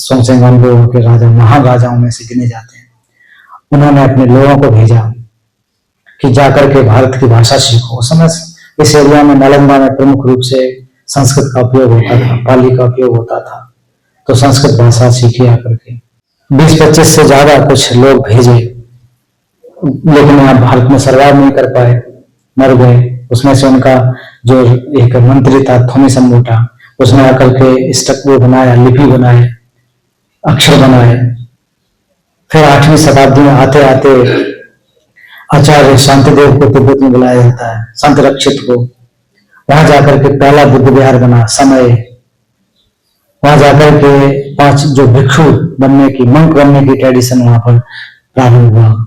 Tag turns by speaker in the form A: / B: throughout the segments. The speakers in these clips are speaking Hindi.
A: सोंगसेंगाम्बो के राजा महान राजाओं में से गिने जाते हैं। उन्होंने अपने लोगों को भेजा कि जाकर के भारत की भाषा सीखो। उस समय इस एरिया में नालंदा में प्रमुख रूप से संस्कृत का उपयोग होता था, पाली का उपयोग होता था, तो संस्कृत भाषा सीखी आकर के 20-25 से ज्यादा कुछ लोग भेजे, लेकिन यहाँ भारत में सरवाइव नहीं कर पाए, मर गए। उसमें से उनका जो एक मंत्री था थोमिसंबोटा, उसने आकर के स्टक बनाया, लिपि बनाए, अक्षर बनाए। फिर 8वीं शताब्दी में आते आते आचार्य शांतिदेव को तिब्बत में बुलाया जाता है, शांतिरक्षित को। वहां जाकर के पहला बुद्ध विहार बना समय। वहां जाकर के 5 जो भिक्षु बनने की, मंक बनने की ट्रेडिशन वहां पर प्रारंभ हुआ।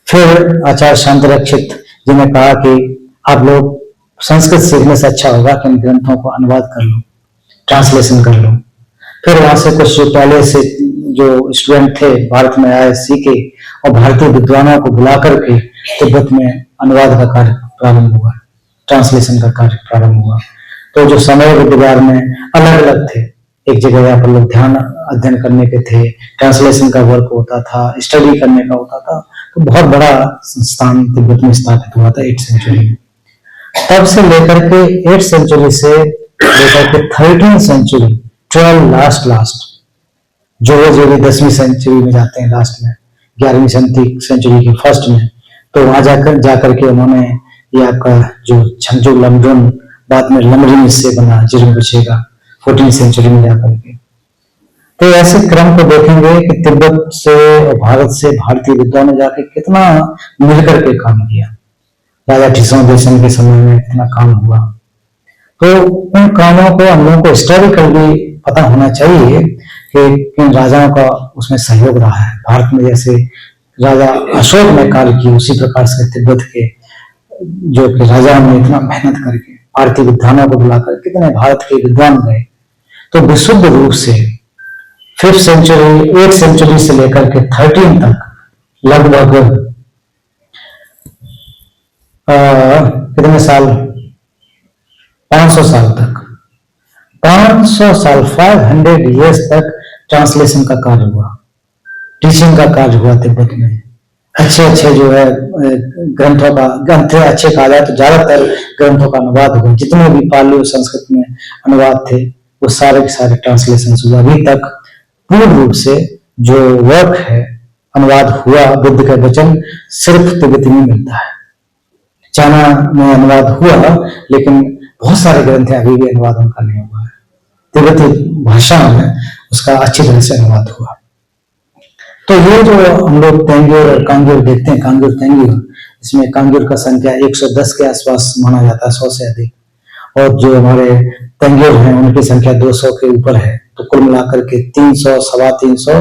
A: फिर आचार्य शांतिरक्षित जी ने कहा कि आप लोग संस्कृत सीखने से अच्छा होगा कि इन ग्रंथों को अनुवाद कर लो, ट्रांसलेशन कर लो। फिर वहां से कुछ पहले से जो स्टूडेंट थे भारत में आए, सीखे, और भारतीय विद्वानों को बुला करके तिब्बत में अनुवाद का कार्य प्रारंभ हुआ, ट्रांसलेशन का कार्य प्रारंभ हुआ। तो जो समय बुद्ध विहार में अलग अलग थे, एक जगह यहाँ पर लोग ध्यान अध्ययन करने के थे, ट्रांसलेशन का वर्क होता था, स्टडी करने का होता था। तो बहुत बड़ा संस्थान तिब्बत में स्थापित हुआ था 8th सेंचुरी में। तब से लेकर के 8th सेंचुरी से लेकर के 13th सेंचुरी, 12 लास्ट जो 10वीं सेंचुरी में जाते हैं, लास्ट में 11वीं सेंचुरी के फर्स्ट में, तो वहां जाकर के उन्होंने ये आपका जो छंगचुक लमजुन, बाद में लमरिन इससे बना जिरिंपोछे का 14th सेंचुरी में जाकर के। तो ऐसे क्रम को देखेंगे कि तिब्बत से और भारत से भारतीय विद्वानों ने जाकर कितना मिलकर के काम किया। राजा ठिसोंदेशन के समय में इतना काम हुआ। तो उन कामों को हम लोगों को हिस्टोरिकल भी पता होना चाहिए कि किन राजाओं का उसमें सहयोग रहा है। भारत में जैसे राजा अशोक ने कार्य किया, उसी प्रकार से तिब्बत के जो कि राजाओं ने इतना मेहनत करके भारतीय विद्वानों को बुलाकर कितने भारत के विद्वान गए। तो विशुद्ध रूप से 5th सेंचुरी, 8th सेंचुरी से लेकर के 13 तक लगभग कितने साल, 500 साल तक, 500 साल, 500 years तक ट्रांसलेशन का कार्य हुआ, टीचिंग का कार्य हुआ तिब्बत में। अच्छे जो है ग्रंथों का, ग्रंथ अच्छे कहा जाए तो ज्यादातर ग्रंथों का अनुवाद हुआ। जितने भी पाली और संस्कृत में अनुवाद थे वो सारे के सारे ट्रांसलेशन हुआ। अभी तक पूर्ण रूप से जो वर्क है अनुवाद हुआ बुद्ध के वचन सिर्फ तिब्बती में मिलता है। चाइना में अनुवाद हुआ, लेकिन बहुत सारे ग्रंथ अभी भी अनुवाद उनका नहीं हुआ है। तिब्बती भाषा में उसका अच्छी तरह से अनुवाद हुआ। तो ये जो हम लोग तेंगुर और कांगुर देखते हैं, कांगुर तेंगुर, इसमें कांगुर का संख्या 110 के आसपास माना जाता है, 100 से अधिक, और जो हमारे तेंगुर हैं उनकी संख्या 200 के ऊपर है। तो कुल मिलाकर के 300, 350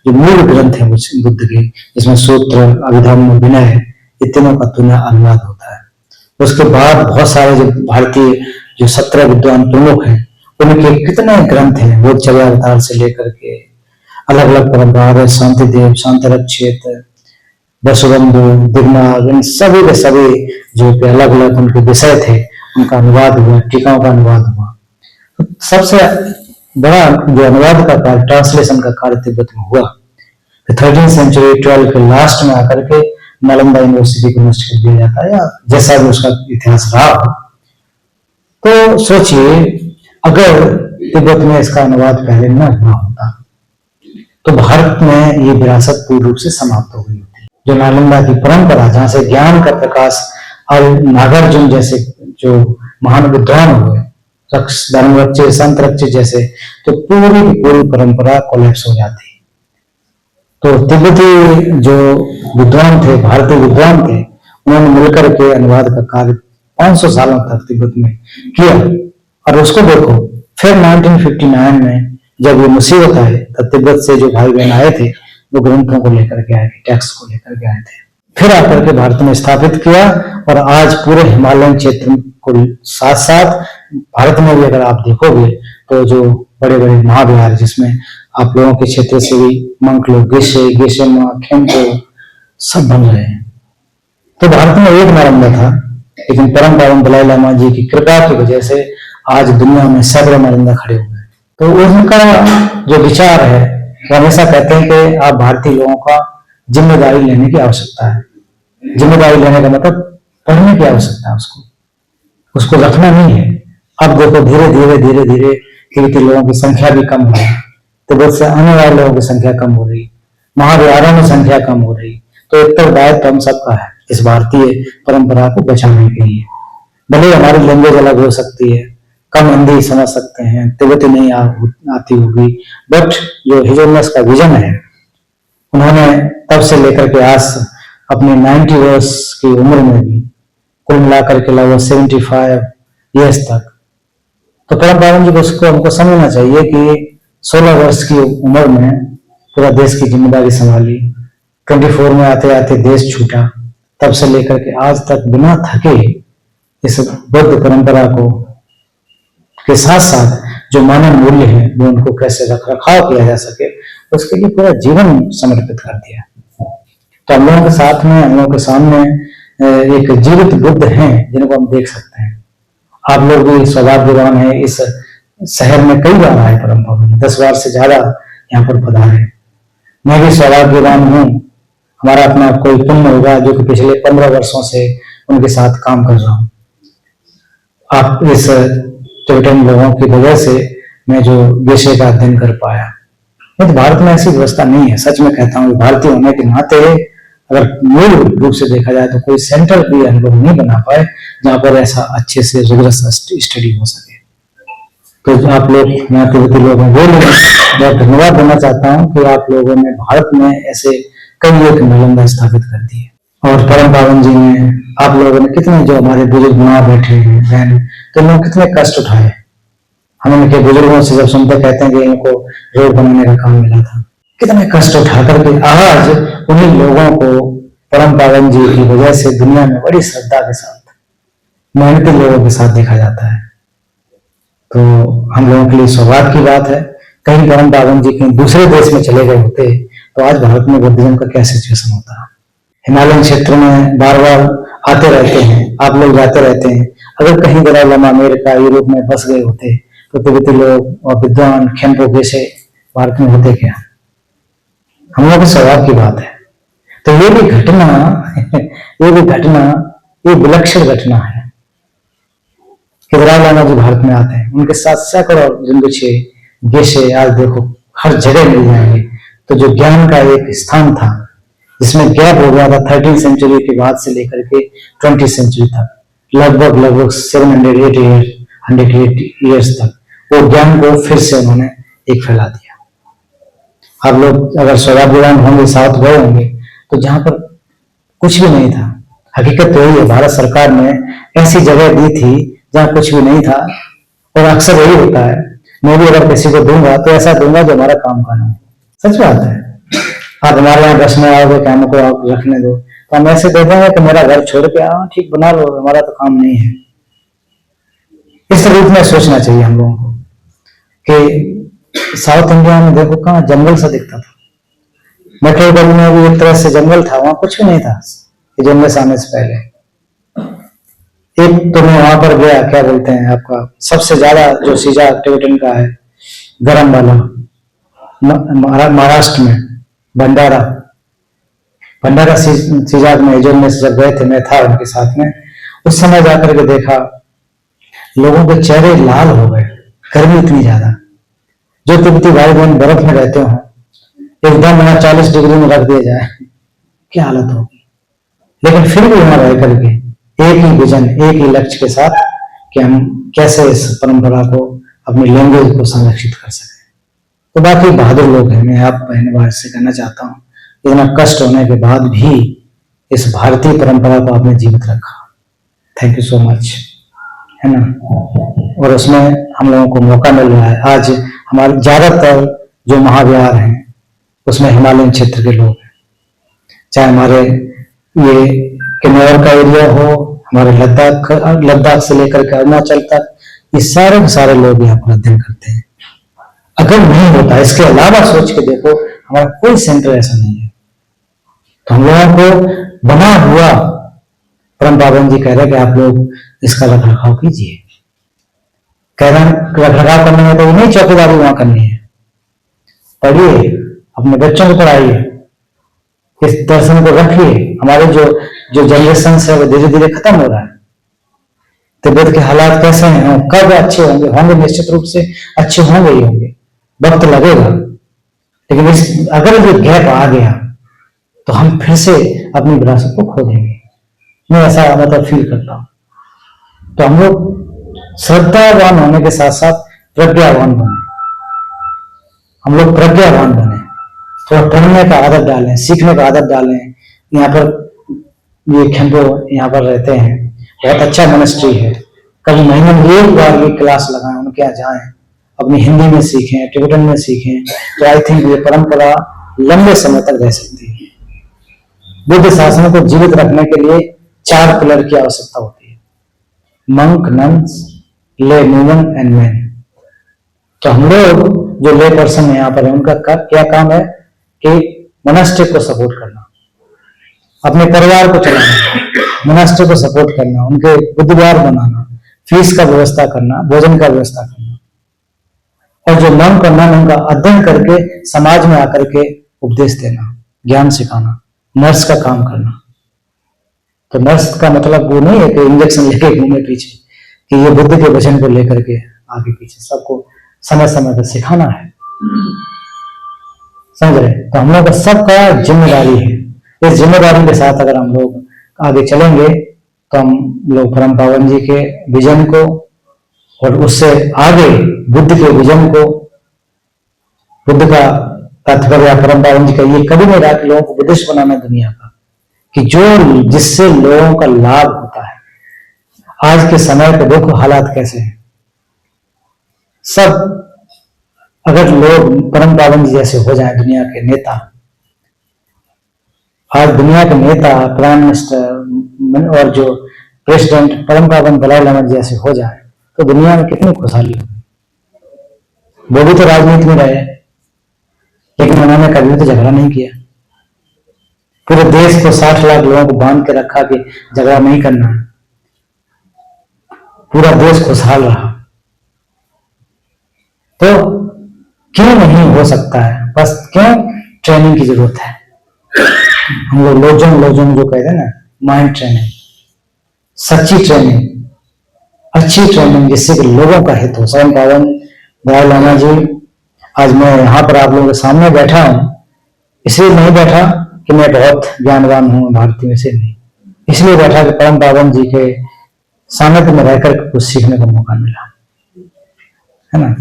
A: जो मूल ग्रंथ है बुद्ध के, जिसमें सूत्र, अभिधम्म, विनय, तीनों का तुना अनुवाद होता है। उसके बाद बहुत सारे जो भारतीय जो 17 विद्वान प्रमुख हैं उनके कितने ग्रंथ हैं, बोधचर्या अवतार से लेकर के अलग अलग परंपरा, शांतिदेव, शांतिरक्षित, वसुबंधु, दिग्नाग, इन सभी के सभी जो अलग अलग उनके विषय थे उनका अनुवाद हुआ, टीकाओं का अनुवाद हुआ। तो सबसे बड़ा जो अनुवाद का कार्य, ट्रांसलेशन का कार्य तिब्बत में हुआ। 13th सेंचुरी 12 के लास्ट में आकर के नालंदा यूनिवर्सिटी को नष्ट कर दिया जाता है, या जैसा भी उसका इतिहास रहा। तो सोचिए अगर तिब्बत में इसका अनुवाद पहले न हुआ होता तो भारत में ये विरासत पूर्ण रूप से समाप्त हो गई होती। जो नालंदा की परंपरा, जहां से ज्ञान का प्रकाश और नागार्जुन जैसे जो महान विद्वान हुए, धर्मरक्षक, संतरक्षक जैसे, तो पूरी की पूरी परंपरा कोलैप्स हो जाती। तो तिब्बती जो विद्वान थे, भारतीय विद्वान थे, उन्होंने मिलकर के अनुवाद का कार्य 500 सालों तक तिब्बत में किया। और उसको देखो, फिर 1959 में जब ये मुसीबत आए तब तिब्बत से जो भाई बहन आए थे वो ग्रंथों को लेकर के आए थे, टेक्स्ट को लेकर के आए थे, फिर आकर के भारत में स्थापित किया। और आज पूरे हिमालयन क्षेत्र को साथ साथ भारत में भी अगर आप देखोगे तो जो बड़े बड़े महाविहार, जिसमें आप लोगों के क्षेत्र से भी मंक लोग, गेशेमा, खेमको सब बन रहे हैं। तो भारत में एक नालंदा था, लेकिन परम पावन दलाई लामा जी की कृपा की वजह से आज दुनिया में सैकड़ों नालंदा खड़े हुए हैं। तो उनका जो विचार है वो हमेशा कहते हैं कि आप भारतीय लोगों का जिम्मेदारी लेने की आवश्यकता है। जिम्मेदारी लेने का मतलब पढ़ने की आवश्यकता है, उसको रखना नहीं है। अब देखो धीरे धीरे धीरे धीरे तिब्बती लोगों की संख्या भी कम हो रही, तिब्बत से आने वाले लोगों की संख्या कम हो रही, महाविहारों में संख्या कम हो रही। तो उत्तरदायित्व हम सबका है इस भारतीय परंपरा को बचाने के लिए। भले हमारी लैंग्वेज अलग हो सकती है, कम हिंदी समझ सकते हैं, तिब्बती नहीं आती होगी, बट जो हिजोलनेस का विजन है, उन्होंने तब से लेकर के आज अपनी 90 वर्ष की उम्र में भी कुल मिलाकर के लगभग 75 ईयर्स तक, तो परम पावन जी को उसको हमको समझना चाहिए कि 16 वर्ष की उम्र में पूरा देश की जिम्मेदारी संभाली, 24 में आते आते देश छूटा, तब से लेकर के आज तक बिना थके इस बुद्ध परंपरा को के साथ साथ जो मानव मूल्य है वो उनको कैसे रख रखाव किया जा सके, उसके लिए पूरा जीवन समर्पित कर दिया। तो हम लोगों के साथ में, हम लोगों के सामने एक जीवित बुद्ध हैं जिनको हम देख सकते हैं। आप लोग भी सौभाग्यवान है, इस शहर में कई बार आए परम पावन, 10 बार से ज्यादा यहाँ पर पधारे। मैं भी सौभाग्यवान हूँ, हमारा अपना कोई पुण्य होगा जो कि पिछले 15 वर्षों से उनके साथ काम कर रहा हूँ। आप इस टिबेटन लोगों की वजह से मैं जो विषय का अध्ययन कर पाया। नहीं तो भारत में ऐसी व्यवस्था नहीं है, सच में कहता हूँ। भारतीय होने के नाते अगर मूल रूप से देखा जाए तो कोई सेंटर भी हम लोग नहीं बना पाए जहां पर ऐसा अच्छे से रिगरस स्टडी हो सके। तो आप लोग यहाँ तिब्बती लोगों को मैं धन्यवाद देना चाहता हूँ कि आप लोगों ने भारत में ऐसे कई एक नालंदा स्थापित कर दिए। और परम पावन जी ने, आप लोगों ने कितने, जो हमारे बुजुर्ग माँ बैठे हैं बहन, तो लोग कितने कष्ट उठाए। हम इनके बुजुर्गों से जब सुनते कहते हैं कि इनको रोड बनाने का काम मिला था, कितने कष्ट उठा करके आज उन्हीं लोगों को परम पावन जी की वजह से दुनिया में बड़ी श्रद्धा के साथ, मेहनती लोगों के साथ देखा जाता है। तो हम लोगों के लिए सौभाग्य की बात है। कहीं परम पावन जी कहीं दूसरे देश में चले गए होते तो आज भारत में बुद्धिज्म का क्या सिचुएशन होता। हिमालयन क्षेत्र में बार बार आते रहते हैं, आप लोग जाते रहते हैं। अगर कहीं दलाई लामा अमेरिका यूरोप में बस गए होते तो तिब्बती लोग और विद्वान खेम्पो जैसे भारत में होते क्या? हम लोग के स्वभाव की बात है। तो ये भी घटना ये विलक्षण घटना है कि दलाई लामा जी भारत में आते हैं, उनके साथ सैकड़ों रिम्बुछे गेशे आज देखो हर जगह मिल जाएंगे। तो जो ज्ञान का एक स्थान था जिसमें गैप हो गया था 13वीं सेंचुरी के बाद से लेकर के 20th सेंचुरी तक, लगभग 780 ईयर्स तक, वो ज्ञान को फिर से उन्होंने एक फैला दिया। आप लोग अगर सौभाग्यवान होंगे, साउथ गए होंगे, तो जहां पर कुछ भी नहीं था, हकीकत तो यही है, भारत सरकार ने ऐसी जगह दी थी जहां कुछ भी नहीं था। और अक्सर यही होता है, मैं भी अगर किसी को दूंगा तो ऐसा दूंगा जो हमारा काम का ना हो। सच बात है। आप हमारे यहाँ बसने आओगे, काम को आप रखने दो, तो हम ऐसे दे देंगे कि मेरा घर छोड़ के आओ, ठीक बना लो, हमारा तो काम नहीं है। इस रूप में सोचना चाहिए हम लोगों को कि साउथ इंडिया में देखो कहाँ जंगल सा दिखता था, मेट्रोपोल में भी एक तरह से जंगल था, वहां कुछ भी नहीं था जंगल से आने से पहले। एक तो मैं वहां पर गया, क्या बोलते हैं आपका सबसे ज्यादा जो सीजा टिबेटन का है, गरम वाला, महाराष्ट्र में भंडारा सीजाग में जो जब गए थे, मैं था उनके साथ में, उस समय जाकर के देखा लोगों के चेहरे लाल हो गए, गर्मी इतनी ज्यादा। जो तिब्बती भाई बहन बर्फ में रहते हो, एकदम 40 डिग्री में रख दिया जाए, क्या हालत होगी। लेकिन फिर भी वहां रह करके एक ही विजन, एक ही लक्ष्य के साथ कि हम कैसे इस परंपरा को, अपनी लैंग्वेज को संरक्षित कर सके। तो बाकी बहादुर लोग हैं, मैं आप बहन भाई से कहना चाहता हूँ, इतना कष्ट होने के बाद भी इस भारतीय परंपरा को आपने जीवित रखा। थैंक यू सो मच, है ना। और उसमें हम लोगों को मौका मिल रहा है। आज हमारे ज्यादातर जो महाविहार हैं उसमें हिमालयन क्षेत्र के लोग हैं, चाहे हमारे ये किन्नौर का एरिया हो, हमारे लद्दाख से लेकर के अरुणाचल तक, ये सारे के सारे लोग यहाँ पर अध्ययन करते हैं। अगर नहीं होता, इसके अलावा सोच के देखो, हमारा कोई सेंटर ऐसा नहीं है। तो हम लोगों को बना हुआ परम पावन जी कह रहे कि आप लोग इसका रख रखाव कीजिए। कह रहे रख रखाव करने में तो नहीं चौकीदारी वहां करनी है, पढ़िए, अपने बच्चों को पढ़ाइए, इस दर्शन को रखिए। हमारे जो जो जनरेशन है वो धीरे धीरे खत्म हो रहा है। तिब्बत के हालात कैसे हैं, कब अच्छे होंगे? होंगे निश्चित रूप से अच्छे होंगे ही होंगे, वक्त लगेगा। लेकिन अगर ये गैप आ गया तो हम फिर से अपनी विरासत को खो देंगे। मैं ऐसा मतलब फील करता हूं। तो हम लोग श्रद्धावान होने के साथ साथ प्रज्ञावान बने। हम लोग प्रज्ञावान बने, थोड़ा पढ़ने का आदत डालें, सीखने का आदत डालें। यहाँ पर ये खेम्बो यहाँ पर रहते हैं, बहुत अच्छा मिनिस्ट्री है। कभी महीने में एक बार ये क्लास लगाएं, उनके यहाँ जाएं, अपनी हिंदी में सीखें, टिबेटन में सीखें, तो आई थिंक ये परंपरा लंबे समय तक रह सकती है। बुद्ध शासन को जीवित रखने के लिए 4 पिलर की आवश्यकता होती है: मंक, नन्स, ले न्यूमन एंड मैन। तो हम लोग जो ले पर्सन है यहाँ पर है, उनका क्या काम है कि मोनास्ट्री को सपोर्ट करना, अपने परिवार को चलाना, मोनास्ट्री को सपोर्ट करना, उनके बुद्धवार बनाना, फीस का व्यवस्था करना, भोजन का व्यवस्था करना। और जो मंक और नन, उनका अध्ययन करके समाज में आकर के उपदेश देना, ज्ञान सिखाना, नर्स का काम करना। तो नर्स का मतलब वो नहीं है कि इंजेक्शन लेके घूमे पीछे, कि ये बुद्ध के वचन को लेकर के आगे पीछे सबको समय समय पर सिखाना है। समझ रहे? तो हम लोग का सबका जिम्मेदारी है। इस जिम्मेदारी के साथ अगर हम लोग आगे चलेंगे तो हम लोग परम पावन जी के विजन को और उससे आगे बुद्ध के विजन को, बुद्ध का तात्पर्य परम पावन जी का ये कभी नहीं रहा कि लोगों को बुद्धिस्ट बनाना दुनिया का, कि जो जिससे लोगों का लाभ होता है। आज के समय पे देखो हालात कैसे हैं। सब अगर लोग परम पावन जी जैसे हो जाए, दुनिया के नेता, आज दुनिया के नेता, प्राइम मिनिस्टर और जो प्रेसिडेंट परम पावन दलाई लामा जैसे हो जाए तो दुनिया में कितनी खुशहाली होगी। वो भी तो राजनीति में रहे, लेकिन उन्होंने कभी तो झगड़ा नहीं किया। पूरे देश को 60 लाख लोगों को बांध के रखा कि झगड़ा नहीं करना है, पूरा देश खुशहाल रहा। तो क्यों नहीं हो सकता है? बस क्यों? ट्रेनिंग की जरूरत है। हम लोग लोजोंग जो कहते हैं ना, माइंड ट्रेनिंग, सच्ची ट्रेनिंग, अच्छी ट्रेनिंग, जिससे कि लोगों का हित हो। परम पावन दलाई लामा जी, आज मैं यहाँ पर आप लोगों के सामने बैठा हूं, इसलिए नहीं बैठा कि मैं बहुत ज्ञानवान हूं भारतीय में से, नहीं, इसलिए बैठा कि परम पावन जी के सानिध्य में रहकर कुछ सीखने का मौका मिला है ना,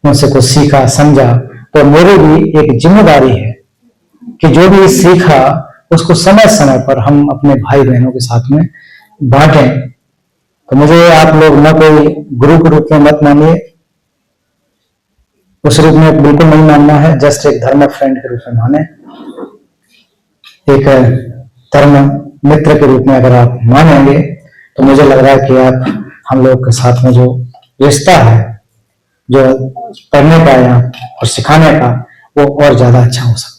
A: उनसे कुछ सीखा समझा। तो मेरी भी एक जिम्मेदारी है कि जो भी सीखा उसको समय समय पर हम अपने भाई बहनों के साथ में बांटें। तो मुझे आप लोग न कोई गुरु के रूप में मत मानिए, उस रूप में बिल्कुल नहीं मानना है, जस्ट एक धर्म फ्रेंड के रूप में माने, एक धर्म मित्र के रूप में अगर आप मानेंगे तो मुझे लग रहा है कि आप हम लोग के साथ में जो रिश्ता है, जो पढ़ने का या और सिखाने का, वो और ज्यादा अच्छा हो सकता है।